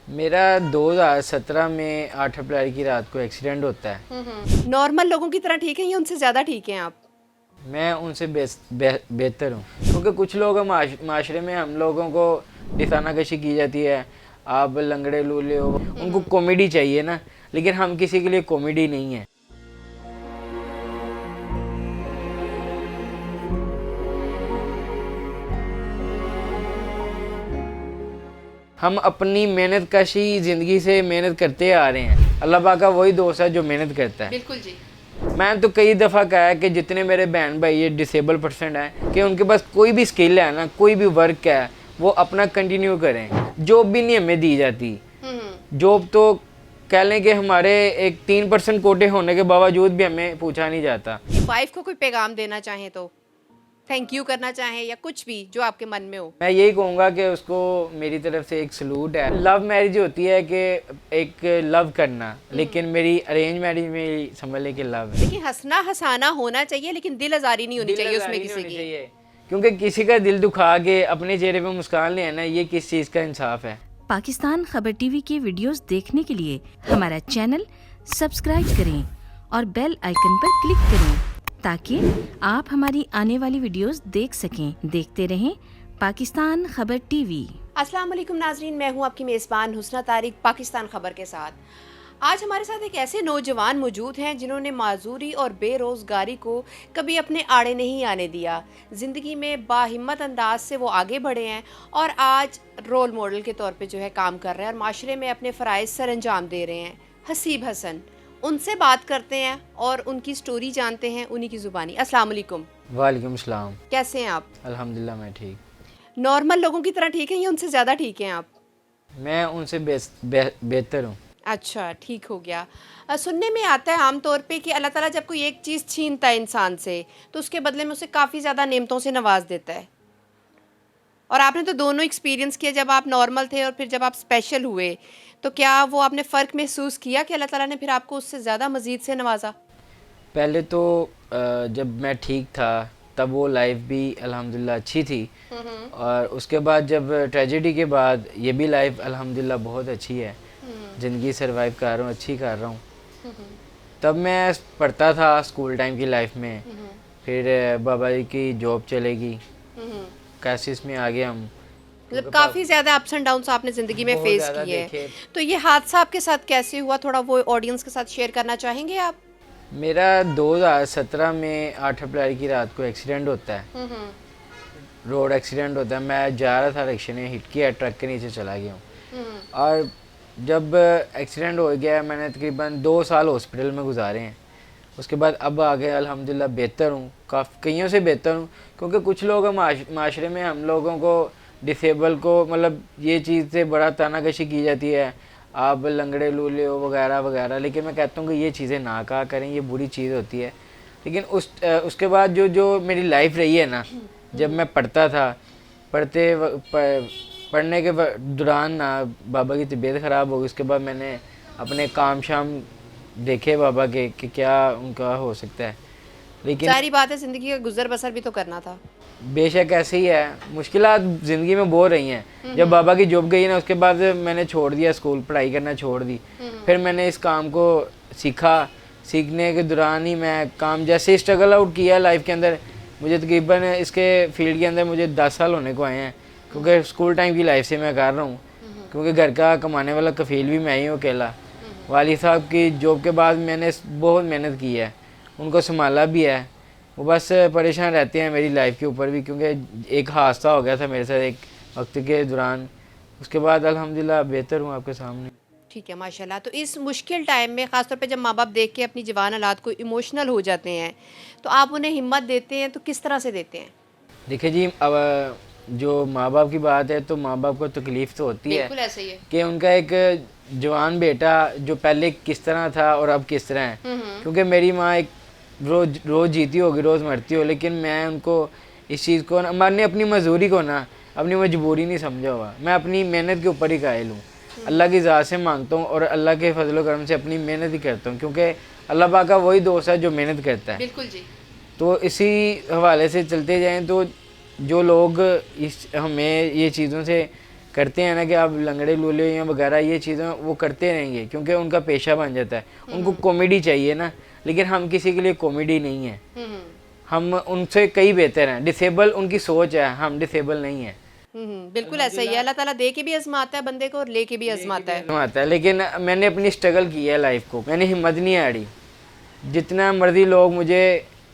मेरा 2017 में 8 अप्रैल की रात को एक्सीडेंट होता है। नॉर्मल लोगों की तरह ठीक है या उनसे ज़्यादा ठीक हैं आप? मैं उनसे बेहतर हूँ, क्योंकि कुछ लोग माशरे में हम लोगों को निशानाकशी की जाती है, आप लंगड़े लूले हो, उनको कॉमेडी चाहिए ना, लेकिन हम किसी के लिए कॉमेडी नहीं है। हम अपनी मेहनत कशी ज़िंदगी से मेहनत करते आ रहे हैं। अल्लाह पाक का वही दोस्त है जो मेहनत करता है। बिल्कुल जी। मैं तो कई दफ़ा कहा है कि जितने मेरे बहन भाई ये डिसेबल पर्सन हैं कि उनके पास कोई भी स्किल है ना, कोई भी वर्क है, वो अपना कंटिन्यू करें। जॉब भी नहीं हमें दी जाती। जॉब तो कह लें कि हमारे एक 3% कोटे होने के बावजूद भी हमें पूछा नहीं जाता। वाइफ को कोई पैगाम देना चाहें तो थैंक यू करना चाहें या कुछ भी जो आपके मन में हो? मैं यही कहूँगा कि उसको मेरी तरफ से एक सलूट है। लव मैरिज होती है कि एक लव करना, लेकिन मेरी अरेंज मैरिज में ही समझ लें कि लव है। देखिए, हंसना हंसाना होना चाहिए लेकिन दिल आजारी नहीं होनी चाहिए उसमें किसी की। क्योंकि किसी का दिल दुखा के अपने चेहरे पे मुस्कान ले आना, ये किस चीज़ का इंसाफ है। पाकिस्तान खबर टीवी के वीडियोस देखने के लिए हमारा चैनल सब्सक्राइब करें और बेल आइकन पर क्लिक करें ताकि आप हमारी आने वाली वीडियोस देख सकें। देखते रहें पाकिस्तान खबर टीवी। अस्सलाम वालेकुम नाजरीन, मैं हूं आपकी मेज़बान हुस्ना तारिक पाकिस्तान खबर के साथ। आज हमारे साथ एक ऐसे नौजवान मौजूद हैं जिन्होंने माजूरी और बेरोज़गारी को कभी अपने आड़े नहीं आने दिया। ज़िंदगी में बाहिम्मत अंदाज से वो आगे बढ़े हैं और आज रोल मॉडल के तौर पे जो है काम कर रहे हैं और माशरे में अपने फ़राइज़ सर अंजाम दे रहे हैं। हसीब हसन, उनसे बात करते हैं और उनकी स्टोरी जानते हैं उन्हीं की ज़ुबानी। अस्सलाम वालेकुम। वालेकुम सलाम। कैसे हैं आप? अल्हम्दुलिल्लाह मैं ठीक। नॉर्मल लोगों की तरह ठीक है या उनसे ज़्यादा ठीक हैं आप? मैं उनसे बेहतर हूँ। अच्छा, ठीक हो गया। सुनने में आता है आम तौर पे कि अल्लाह ताला जब कोई एक चीज़ छीनता है इंसान से तो उसके बदले में उसे काफ़ी ज़्यादा नेमतों से नवाज देता है। और आपने तो दोनों एक्सपीरियंस किया, जब आप नॉर्मल थे और फिर जब आप स्पेशल हुए, तो क्या वो आपने फ़र्क महसूस किया कि अल्लाह ताला ने फिर आपको उससे ज़्यादा मज़ीद से नवाजा? पहले तो जब मैं ठीक था तब वो लाइफ भी अल्हम्दुलिल्लाह अच्छी थी, और उसके बाद जब ट्रेजेडी के बाद ये भी लाइफ अल्हम्दुलिल्लाह बहुत अच्छी है। ज़िंदगी सर्वाइव कर रहा हूँ, अच्छी कर रहा हूँ। तब मैं पढ़ता था स्कूल टाइम की लाइफ में, फिर बाबा जी की जॉब चलेगी, क्राइसिस में आ गए हम। मतलब काफ़ी ज़्यादा अप्स एंड डाउन्स आपने ज़िंदगी में बहुत फेस ज़्यादा किए हैं। देखे। तो ये हादसा आपके साथ कैसे हुआ, थोड़ा वो ऑडियंस के साथ शेयर करना चाहेंगे आप? मेरा 2017 में 8 अप्रैल की रात को एक्सीडेंट होता है। रोड एक्सीडेंट होता है। मैं जा रहा था, रिक्शे ने हिट किया, ट्रक के नीचे चला गया हूँ। और जब एक्सीडेंट हो गया, मैंने तकरीबन 2 साल हॉस्पिटल में गुजारे हैं। उसके बाद अब आगे अल्हम्दुलिल्लाह बेहतर हूँ, कईयों से बेहतर हूँ। क्योंकि कुछ लोग माशरे में हम लोगों को डिसेबल को मतलब ये चीज़ से बड़ा तानाकशी की जाती है, आप लंगड़े लूले हो वगैरह वगैरह, लेकिन मैं कहता हूँ कि ये चीज़ें ना कहा करें, ये बुरी चीज़ होती है। लेकिन उसके बाद जो मेरी लाइफ रही है ना, जब मैं पढ़ता था, पढ़ने के दौरान ना बाबा की तबीयत ख़राब हो गई। उसके बाद मैंने अपने काम शाम देखे बाबा के कि क्या उनका हो सकता है, लेकिन सारी बात है, ज़िंदगी का गुजर बसर भी तो करना था। बेशक ऐसे ही है, मुश्किलात ज़िंदगी में बहुत रही हैं। जब बाबा की जॉब गई ना, उसके बाद मैंने छोड़ दिया, स्कूल पढ़ाई करना छोड़ दी। फिर मैंने इस काम को सीखा। सीखने के दौरान ही मैं काम जैसे स्ट्रगल आउट किया लाइफ के अंदर। मुझे तकरीबन इसके फील्ड के अंदर मुझे 10 साल होने को आए हैं, क्योंकि स्कूल टाइम की लाइफ से मैं कर रहा हूँ। क्योंकि घर का कमाने वाला कफ़ील भी मैं ही हूँ अकेला। वालिद साहब की जॉब के बाद मैंने बहुत मेहनत की है, उनको संभाला भी है। वो बस परेशान रहते हैं मेरी लाइफ के ऊपर भी, क्योंकि एक हादसा हो गया था मेरे साथ एक वक्त के दौरान। उसके बाद अल्हम्दुलिल्लाह बेहतर हूँ आपके सामने। ठीक है, माशाल्लाह। तो इस मुश्किल टाइम में ख़ासतौर पे जब माँ बाप देख के अपनी जवान औलाद को इमोशनल हो जाते हैं, तो आप उन्हें हिम्मत देते हैं तो किस तरह से देते हैं? देखिए जी, अब जो माँ बाप की बात है तो माँ बाप को तकलीफ़ तो होती है बिल्कुल ऐसे ही है। कि उनका एक जवान बेटा जो पहले किस तरह था और अब किस तरह है। क्योंकि मेरी माँ एक रोज़ जीती होगी, रोज़ मरती हो, लेकिन मैं उनको इस चीज़ को ना, मैंने अपनी मजदूरी को ना अपनी मजबूरी नहीं समझा हुआ। मैं अपनी मेहनत के ऊपर ही कायल हूँ। अल्लाह की ज़ात से मांगता हूँ और अल्लाह के फजल करम से अपनी मेहनत ही करता हूँ, क्योंकि अल्लाह पाक का वही दोस्त है जो मेहनत करता है। बिल्कुल जी। तो इसी हवाले से चलते जाएं तो जो लोग हमें ये चीज़ों से करते हैं ना कि आप लंगड़े लूले या वगैरह ये चीज़ें वो करते रहेंगे क्योंकि उनका पेशा बन जाता है। उनको कॉमेडी चाहिए ना, लेकिन हम किसी के लिए कॉमेडी नहीं है। हम उनसे कई बेहतर हैं। डिसेबल उनकी सोच है, हम डिसेबल नहीं है। बिल्कुल ऐसा ही है। अल्लाह ताला दे के भी आजमाता है बंदे को और लेके भी आजमाता है। आता है, लेकिन मैंने अपनी स्ट्रगल की है लाइफ को, मैंने हिम्मत नहीं हारी। जितना मर्जी लोग मुझे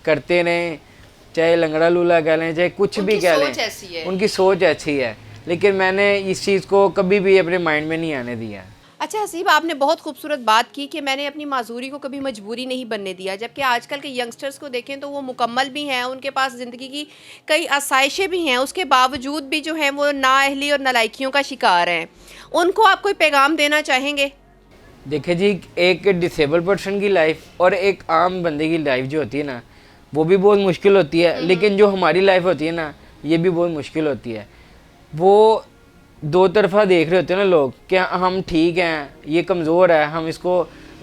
करते रहें, चाहे लंगड़ा लूला कह लें, चाहे कुछ भी कह लें, उनकी सोच अच्छी है, लेकिन मैंने इस चीज़ को कभी भी अपने माइंड में नहीं आने दिया। अच्छा हसीब, आपने बहुत खूबसूरत बात की कि मैंने अपनी माजूरी को कभी मजबूरी नहीं बनने दिया, जबकि आजकल के यंगस्टर्स को देखें तो वो मुकम्मल भी हैं, उनके पास ज़िंदगी की कई आसाइशें भी हैं, उसके बावजूद भी जो हैं वो नाअहली और नालायकियों का शिकार हैं। उनको आप कोई पैगाम देना चाहेंगे? देखिए जी, एक डिसेबल पर्सन की लाइफ और एक आम बंदे की लाइफ जो होती है ना, वो भी बहुत मुश्किल होती है, लेकिन जो हमारी लाइफ होती है ना, ये भी बहुत मुश्किल होती है। वो दो तरफा देख रहे होते हैं ना लोग कि हम ठीक हैं, ये कमज़ोर है, हम इसको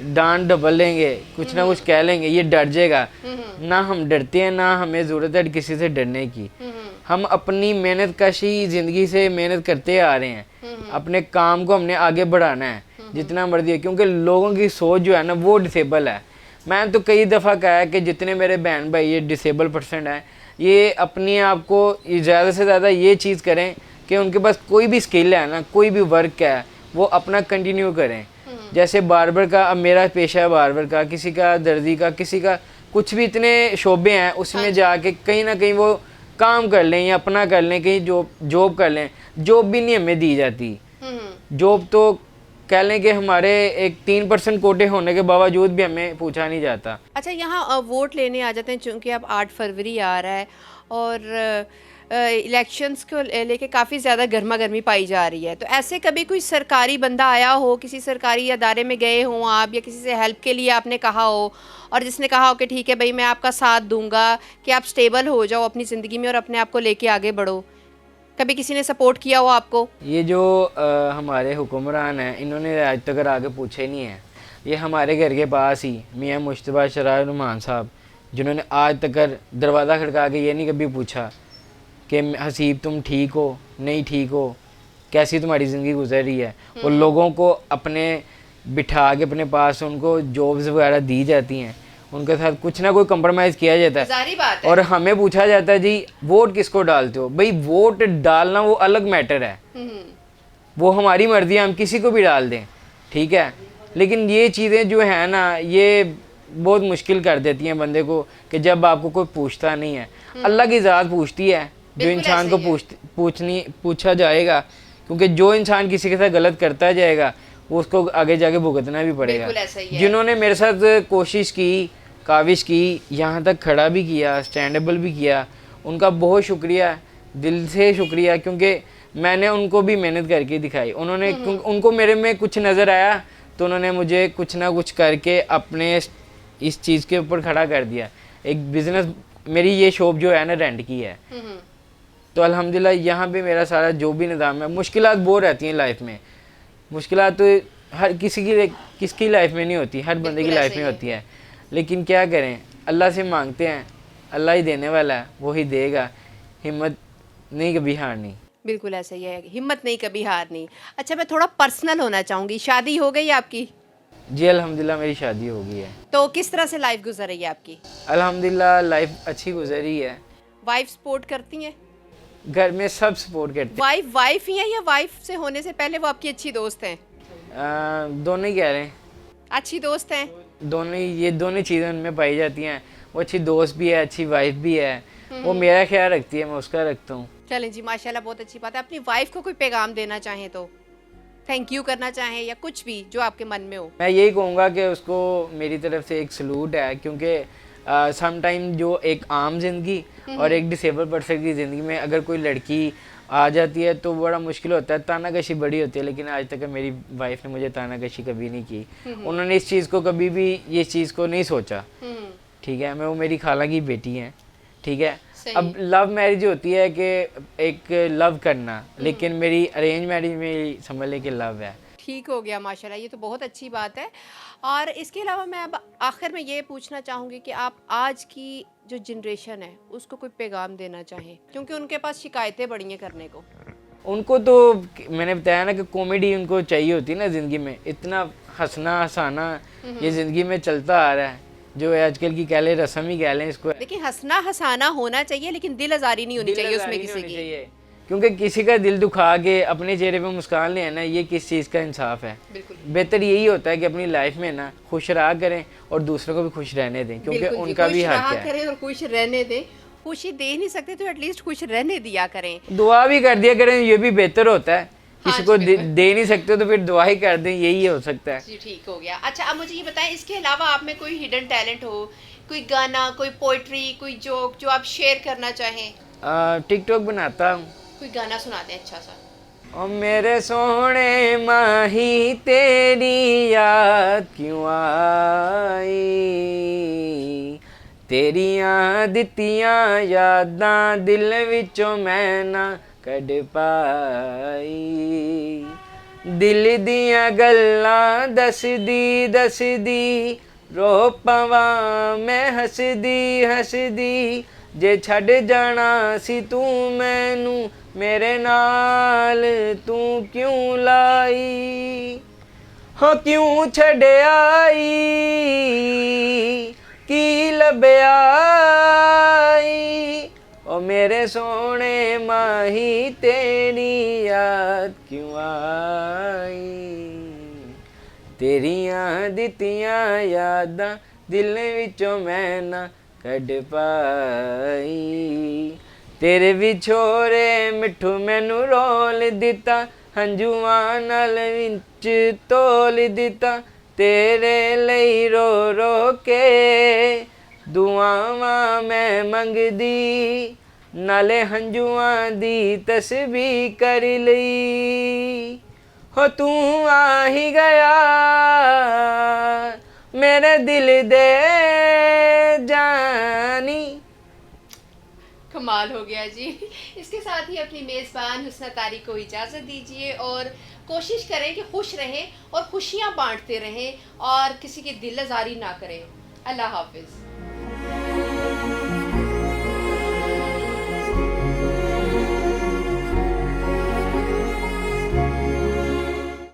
डांट डबल लेंगे, कुछ ना कुछ कह लेंगे, ये डर जाएगा। ना हम डरते हैं, ना हमें ज़रूरत है किसी से डरने की। हम अपनी मेहनत कशी ज़िंदगी से मेहनत करते आ रहे हैं, अपने काम को हमने आगे बढ़ाना है जितना मर्जी है, क्योंकि लोगों की सोच जो है ना वो डिसेबल है। मैंने तो कई दफ़ा कहा है कि जितने मेरे बहन भाई ये डिसेबल पर्सन है, ये अपने आप को ज़्यादा से ज़्यादा ये चीज़ करें कि उनके पास कोई भी स्किल है ना, कोई भी वर्क है, वो अपना कंटिन्यू करें। जैसे बार्बर का, अब मेरा पेशा है बार्बर का, किसी का दर्जी का, किसी का कुछ भी, इतने शोबे हैं, उसमें जाके कहीं ना कहीं वो काम कर लें या अपना कर लें, कहीं जॉब कर लें। जॉब भी नहीं हमें दी जाती। जॉब तो कह लें कि हमारे एक 3% कोटे होने के बावजूद भी हमें पूछा नहीं जाता। अच्छा, यहाँ वोट लेने आ जाते हैं, चूँकि अब 8 फरवरी आ रहा है और इलेक्शंस को लेके काफ़ी ज़्यादा गर्मा गर्मी पाई जा रही है, तो ऐसे कभी कोई सरकारी बंदा आया हो, किसी सरकारी अदारे में गए हों आप, या किसी से हेल्प के लिए आपने कहा हो और जिसने कहा हो कि ठीक है भाई मैं आपका साथ दूंगा कि आप स्टेबल हो जाओ अपनी ज़िंदगी में और अपने आप को लेके आगे बढ़ो, कभी किसी ने सपोर्ट किया हो आपको? ये जो हमारे हुक्मरान हैं, इन्होंने आज तक आगे पूछे नहीं है। ये हमारे घर के पास ही मियाँ मुश्तबा शरार रहमान साहब, जिन्होंने आज तक दरवाज़ा खड़का के ये नहीं कभी पूछा कि हसीब तुम ठीक हो, नहीं ठीक हो, कैसी तुम्हारी ज़िंदगी गुजर रही है। और लोगों को अपने बिठा के अपने पास उनको जॉब्स वगैरह दी जाती हैं, उनके साथ कुछ ना कोई कंप्रोमाइज़ किया जाता है। बात है। और हमें पूछा जाता है जी वोट किसको डालते हो। भाई वोट डालना वो अलग मैटर है, वो हमारी मर्जी है, हम किसी को भी डाल दें, ठीक है, लेकिन ये चीज़ें जो है ना, ये बहुत मुश्किल कर देती हैं बंदे को कि जब आपको कोई पूछता नहीं है। अल्लाह की ज़ात पूछती है, जो इंसान को पूछा जाएगा, क्योंकि जो इंसान किसी के साथ गलत करता जाएगा वो उसको आगे जाके भुगतना भी पड़ेगा। जिन्होंने मेरे साथ कोशिश की, काविश की, यहाँ तक खड़ा भी किया, स्टैंडेबल भी किया, उनका बहुत शुक्रिया, दिल से शुक्रिया, क्योंकि मैंने उनको भी मेहनत करके दिखाई। उन्होंने उनको मेरे में कुछ नज़र आया तो उन्होंने मुझे कुछ ना कुछ करके अपने इस चीज़ के ऊपर खड़ा कर दिया। एक बिज़नेस, मेरी ये शॉप जो है ना रेंट की है, तो अल्हम्दुलिल्लाह यहाँ पे मेरा सारा जो भी निज़ाम है। मुश्किलात बहुत रहती हैं लाइफ में, मुश्किलात तो हर किसकी लाइफ में नहीं होती, हर बंदे की लाइफ में होती है, लेकिन क्या करें, अल्लाह से मांगते हैं, अल्लाह ही देने वाला है, वो ही देगा। हिम्मत नहीं कभी हारनी। बिल्कुल ऐसा ही है, हिम्मत नहीं कभी हारनी। अच्छा, मैं थोड़ा पर्सनल होना चाहूँगी, शादी हो गई आपकी? जी अल्हम्दुलिल्लाह मेरी शादी हो गई है। तो किस तरह से लाइफ गुजर रही है आपकी? अल्हम्दुलिल्लाह लाइफ अच्छी गुजर रही है। वाइफ सपोर्ट करती हैं? घर में सब सपोर्ट करते हैं। वाइफ ही है या वाइफ से होने से पहले वो आपकी अच्छी दोस्त हैं? दोनों ही कह रहे हैं, अच्छी दोस्त हैं दोनों ही, ये दोनों चीज़ें उनमें पाई जाती हैं। वो अच्छी दोस्त भी है, अच्छी वाइफ भी है, वो मेरा ख्याल रखती है, मैं उसका रखता हूँ। चलें जी, माशाल्लाह, बहुत अच्छी बात है। अपनी वाइफ को कोई पैगाम देना चाहें तो, थैंक यू करना चाहें या कुछ भी जो आपके मन में हो? मैं यही कहूँगा कि उसको मेरी तरफ से एक सलूट है, क्योंकि सम टाइम जो एक आम ज़िंदगी और एक डिसेबल पर्सन की ज़िंदगी में अगर कोई लड़की आ जाती है तो बड़ा मुश्किल होता है, तानाकशी बड़ी होती है, लेकिन आज तक मेरी वाइफ ने मुझे तानाकशी कभी नहीं की। उन्होंने इस चीज़ को कभी भी ये चीज़ को नहीं सोचा, ठीक है। वो मेरी खाला की बेटी हैं, ठीक है। अब लव मैरिज होती है कि एक लव करना, लेकिन मेरी अरेंज मैरिज में समझ लें कि लव है। ठीक हो गया, माशाल्लाह, ये तो बहुत अच्छी बात है। और इसके अलावा मैं अब आखिर में ये पूछना चाहूँगी कि आप आज की जो जनरेशन है उसको कोई पैगाम देना चाहें, क्योंकि उनके पास शिकायतें बड़ी हैं करने को। उनको तो मैंने बताया ना कि कॉमेडी उनको चाहिए होती है ना ज़िंदगी में, इतना हंसना हंसाना ये ज़िंदगी में चलता आ रहा है, जो आजकल की कह लें रस्म ही कह लें इसको। देखिए हंसना हंसाना होना चाहिए लेकिन दिल आजारी नहीं होनी चाहिए उसमें किसी की। चाहिए, क्योंकि किसी का दिल दुखा के अपने चेहरे पे मुस्कान ले आना, ये किस चीज़ का इंसाफ है। बिल्कुल बेहतर यही होता है कि अपनी लाइफ में ना खुश रहा करें और दूसरों को भी खुश रहने दें, क्योंकि बिल्कुल जी, उनका भी खुश हक रहा है। करें और खुश रहने दें। खुशी दे नहीं सकते तो एटलीस्ट खुश रहने दिया करें। दुआ भी कर दिया करें, ये भी बेहतर होता है। हाँ किसी जी, को बिल्कुल। दे नहीं सकते तो फिर दुआ ही कर दें, यही हो सकता है। जी ठीक हो गया। अच्छा अब मुझे ये बताएं, इसके अलावा आप में कोई हिडन टैलेंट हो, कोई गाना, कोई पोइट्री, कोई जोक जो आप शेयर करना चाहें? टिकटॉक बनाता हूँ। कोई गाना सुनाते हैं अच्छा सा। ओ मेरे सोहने माही तेरी याद क्यों आई, तेरियां दित्तियां यादां दिल विचों मैं ना कढ पाई, दिल दियां गल्लां दसदी दसदी रो पवां मैं हसदी हसदी, जे छड़ जाना सी तू मैनू मेरे नाल तू क्यों लाई, हो क्यों छड़ आई की लभ्या आई, ओ मेरे सोने माही तेरी याद क्यों आई, तेरियां दित्तियां यादां दिल विचों मैं ना कढ पाई, तेरे विछोरे मिठू मैनू रोल दिता, हंजुआं नाल विच तोल दिता, तेरे लई रो रो के दुआवां मैं मंगदी, नाले हंजुआं दी तस्बीह कर लई, हो तू आ ही गया मेरे दिल दे जानी। कमाल हो गया जी। इसके साथ ही अपनी मेज़बान हुस्ना तारिक को इजाज़त दीजिए और कोशिश करें कि खुश रहें और खुशियां बांटते रहें और किसी की दिल आज़ारी ना करें। अल्लाह हाफिज़।